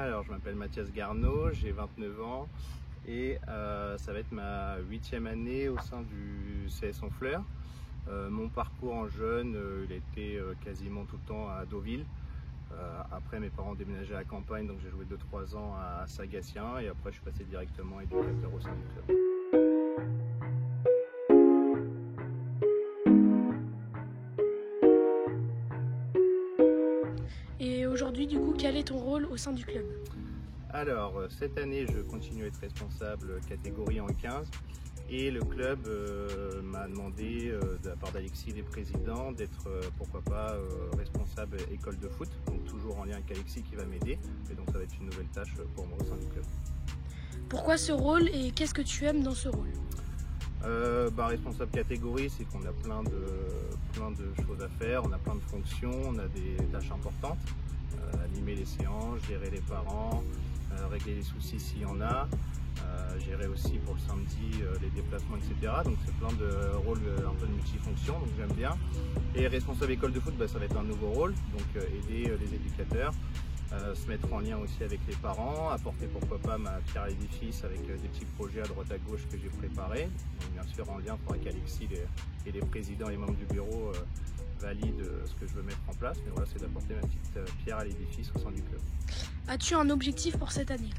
Alors, je m'appelle Mathias Garneau, j'ai 29 ans et ça va être ma 8e année au sein du CS Honfleur. Mon parcours en jeune, il a été quasiment tout le temps à Deauville. Après, mes parents ont déménagé à la campagne, donc j'ai joué 2-3 ans à Saint-Gatien et après, je suis passé directement éducateur au sein du club. Et aujourd'hui, du coup, quel est ton rôle au sein du club? Alors, cette année, je continue à être responsable catégorie en 15 et le club m'a demandé, de la part d'Alexis, les présidents, d'être, pourquoi pas, responsable école de foot, donc toujours en lien avec Alexis qui va m'aider, et donc ça va être une nouvelle tâche pour moi au sein du club. Pourquoi ce rôle et qu'est-ce que tu aimes dans ce rôle? Responsable catégorie, c'est qu'on a plein de choses à faire, on a plein de fonctions, on a des tâches importantes, animer les séances, gérer les parents, régler les soucis s'il y en a, gérer aussi pour le samedi les déplacements, etc. Donc c'est plein de rôles un peu de multifonction, donc j'aime bien. Et responsable école de foot, ça va être un nouveau rôle, donc aider les éducateurs, se mettre en lien aussi avec les parents, apporter pourquoi pas ma pierre à l'édifice avec des petits projets à droite à gauche que j'ai préparés. Donc bien sûr en lien avec Alexis et les présidents et membres du bureau valident ce que je veux mettre en place, mais voilà, c'est d'apporter ma petite pierre à l'édifice au sein du club. As-tu un objectif pour cette année?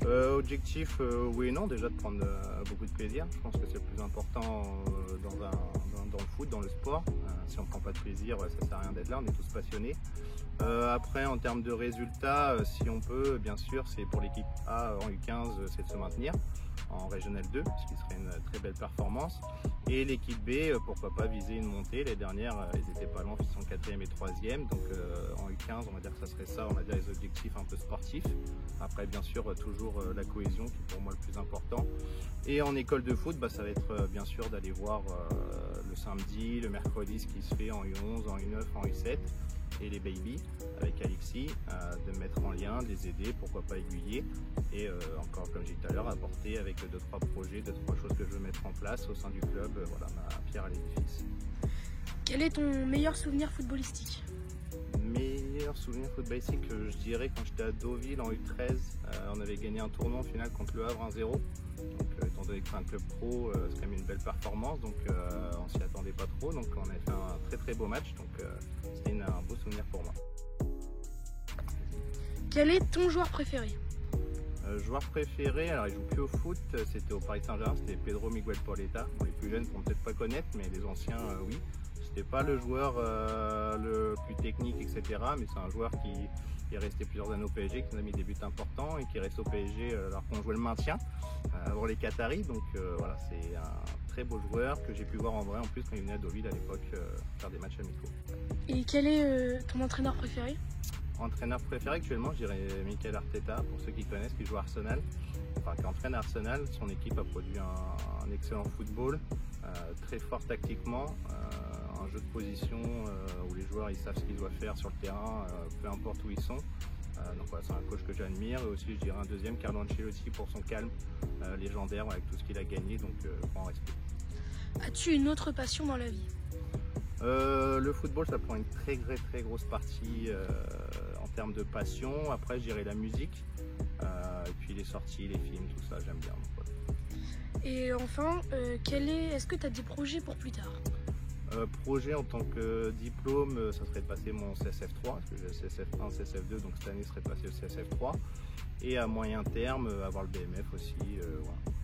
Objectif, oui et non, déjà de prendre beaucoup de plaisir. Je pense que c'est le plus important dans le foot, dans le sport. Si on ne prend pas de plaisir, ça ne sert à rien d'être là, on est tous passionnés. Après, en termes de résultats, si on peut, bien sûr, c'est pour l'équipe A en U15, c'est de se maintenir en Régional 2, ce qui serait une très belle performance. Et l'équipe B, pourquoi pas viser une montée. Les dernières, ils n'étaient pas loin, ils sont 4e et 3e. Donc en U15, on va dire que ça serait ça, on va dire les objectifs un peu sportifs. Après, bien sûr, toujours la cohésion qui est pour moi le plus important. Et en école de foot, ça va être bien sûr d'aller voir le samedi, le mercredi, ce qui se fait en U11, en U9, en U7. Et les baby avec Alexis, de me mettre en lien, de les aider, pourquoi pas aiguiller et encore comme j'ai dit tout à l'heure, apporter avec 2-3 projets, 2-3 choses que je veux mettre en place au sein du club, voilà ma pierre à l'édifice. Quel est ton meilleur souvenir footballistique? Meilleur souvenir footballistique, je dirais quand j'étais à Deauville en U13, on avait gagné un tournoi en finale contre le Havre 1-0. Donc étant donné que c'est un club pro, c'est quand même une belle performance, donc on s'y attendait pas trop, donc on a fait un très beau match, donc c'était un beau souvenir pour moi. Quel est ton joueur préféré? Joueur préféré, alors il joue plus au foot, c'était au Paris Saint-Germain, c'était Pedro Miguel Pauleta. Bon, les plus jeunes vont peut-être pas connaître, mais les anciens oui. C'était pas le joueur le plus technique, etc. Mais c'est un joueur qui est resté plusieurs années au PSG, qui nous a mis des buts importants et qui reste au PSG alors qu'on jouait le maintien avant les Qataris. Donc voilà, c'est un très beau joueur que j'ai pu voir en vrai en plus quand il venait à Deauville à l'époque faire des matchs amicaux. Et quel est ton entraîneur préféré? Entraîneur préféré actuellement, je dirais Mikel Arteta, pour ceux qui connaissent, qui joue à Arsenal, enfin qui entraîne à Arsenal. Son équipe a produit un excellent football, très fort tactiquement, un jeu de position où les joueurs ils savent ce qu'ils doivent faire sur le terrain, peu importe où ils sont. Donc voilà, c'est un coach que j'admire. Et aussi je dirais un deuxième, Carlo Ancelotti, pour son calme légendaire avec tout ce qu'il a gagné, donc grand respect. As-tu une autre passion dans la vie? Le football, ça prend une très grosse partie en termes de passion. Après, je dirais la musique, et puis les sorties, les films, tout ça, j'aime bien. Donc, voilà. Et enfin, est-ce que tu as des projets pour plus tard? Projet en tant que diplôme, ça serait de passer mon CSF3, parce que j'ai CSF1, CSF2, donc cette année serait de passer le CSF3. Et à moyen terme, avoir le BMF aussi. Voilà.